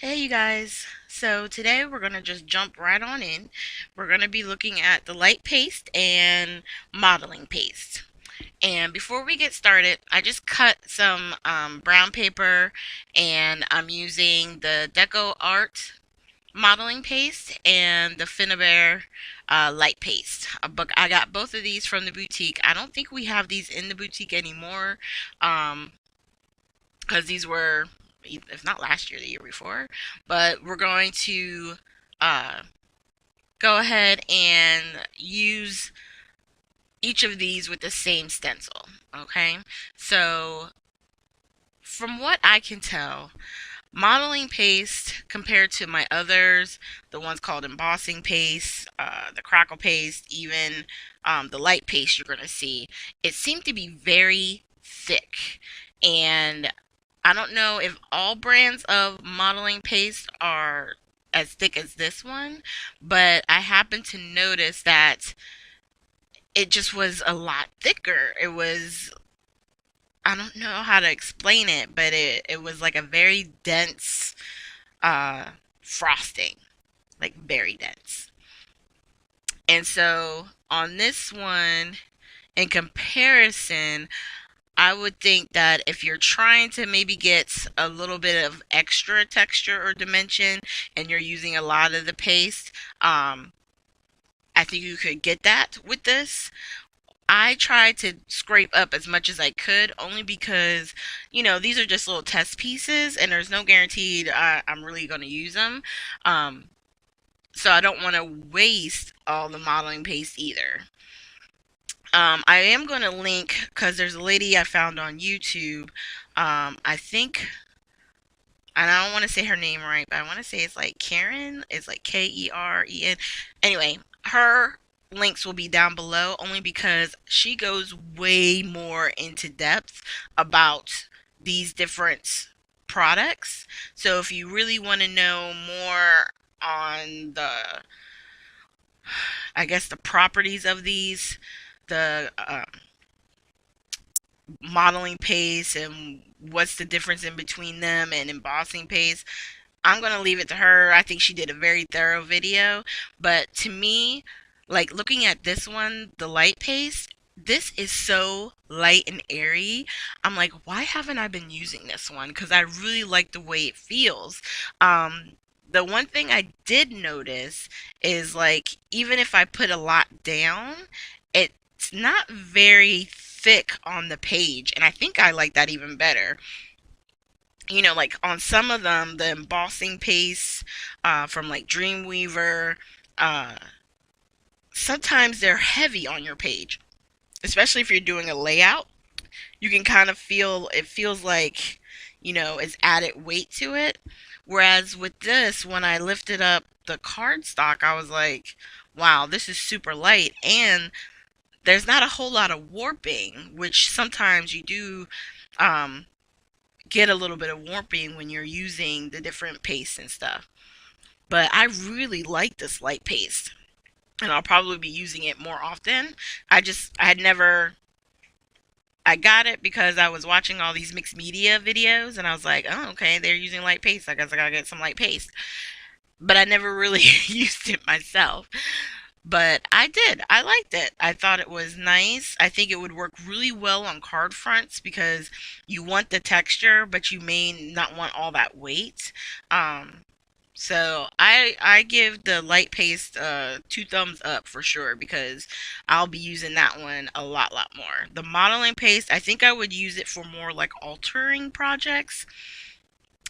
Hey you guys. So today we're going to just jump right on in. We're going to be looking at the light paste and modeling paste. And before we get started, I just cut some brown paper and I'm using the Deco Art modeling paste and the Finnabair light paste. But I got both of these from the boutique. I don't think we have these in the boutique anymore. Um, because these were, if not last year, the year before. But we're going to uh, go ahead and use each of these with the same stencil. Okay, so from what I can tell, modeling paste compared to my others, the ones called embossing paste, the crackle paste, even the light paste you're going to see, it seemed to be very thick. And I don't know if all brands of modeling paste are as thick as this one, but I happened to notice that it just was a lot thicker. It was, I don't know how to explain it, but it was like a very dense uh, frosting, like very dense. And so on this one, in comparison, I would think that if you're trying to maybe get a little bit of extra texture or dimension and you're using a lot of the paste, I think you could get that with this. I tried to scrape up as much as I could only because, these are just little test pieces and there's no guarantee I'm really going to use them. Um, so I don't want to waste all the modeling paste either. I am going to link because there's a lady I found on YouTube. I think, and I don't want to say her name right, but I want to say it's like Karen. It's like Keren. Anyway, her links will be down below only because she goes way more into depth about these different products. So if you really want to know more on I guess, the properties of these, the modeling paste and what's the difference in between them and embossing paste, I'm going to leave it to her. I think she did a very thorough video. But to me, like looking at this one, the light paste, this is so light and airy. I'm like, why haven't I been using this one? Because I really like the way it feels. The one thing I did notice is like, even if I put a lot down, it's not very thick on the page. And I think I like that even better. Like on some of them, the embossing paste from like Dreamweaver, uh, sometimes they're heavy on your page, especially if you're doing a layout. You can kind of feel it feels like, it's added weight to it. Whereas with this, when I lifted up the cardstock, I was like, wow, this is super light. And there's not a whole lot of warping, which sometimes you do um, get a little bit of warping when you're using the different pastes and stuff. But I really like this light paste, and I'll probably be using it more often. I had never, I got it because I was watching all these mixed media videos, and I was like, oh, okay, they're using light paste. I guess I gotta get some light paste. But I never really used it myself. But I did. I liked it. I thought it was nice. I think it would work really well on card fronts because you want the texture, but you may not want all that weight. Um, so I give the light paste two thumbs up for sure because I'll be using that one a lot more. The modeling paste, I think I would use it for more like altering projects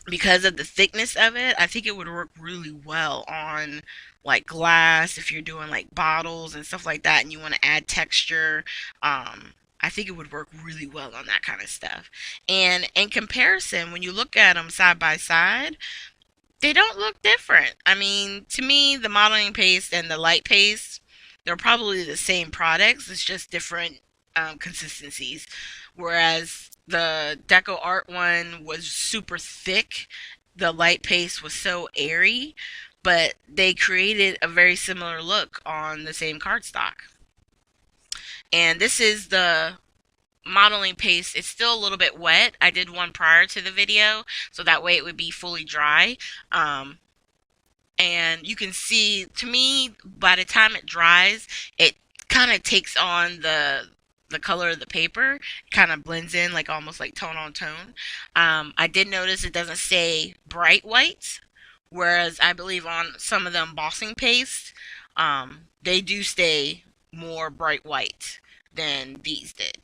because of the thickness of it. I think it would work really well on like glass if you're doing like bottles and stuff like that and you want to add texture. I think it would work really well on that kind of stuff. And in comparison, when you look at them side by side, they don't look different. I mean, to me, the modeling paste and the light paste, they're probably the same products. It's just different consistencies. Whereas the Deco Art one was super thick, the light paste was so airy, but they created a very similar look on the same cardstock. And this is the modeling paste, it's still a little bit wet. I did one prior to the video, so that way it would be fully dry. Um, and you can see, to me, by the time it dries, it kind of takes on the color of the paper. It kind of blends in, like almost like tone on tone. I did notice it doesn't say bright white, whereas I believe on some of the embossing paste, they do stay more bright white than these did.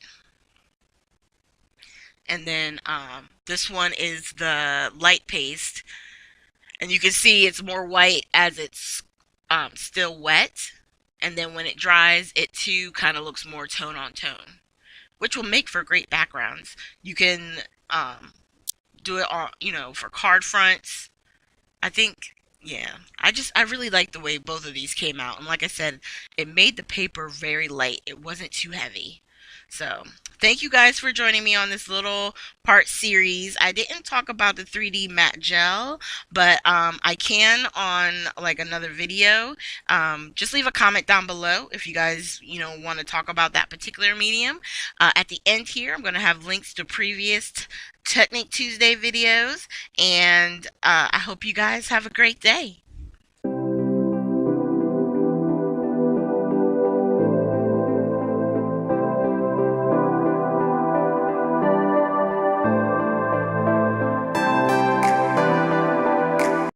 And then this one is the light paste, and you can see it's more white as it's still wet, and then when it dries it too kind of looks more tone on tone, which will make for great backgrounds. You can do it on, for card fronts. I think, yeah, I really like the way both of these came out, and like I said, it made the paper very light. It wasn't too heavy. So thank you guys for joining me on this little part series. I didn't talk about the 3D matte gel, but I can on like another video. Just leave a comment down below if you guys want to talk about that particular medium. At the end here, I'm going to have links to previous Technique Tuesday videos, and I hope you guys have a great day.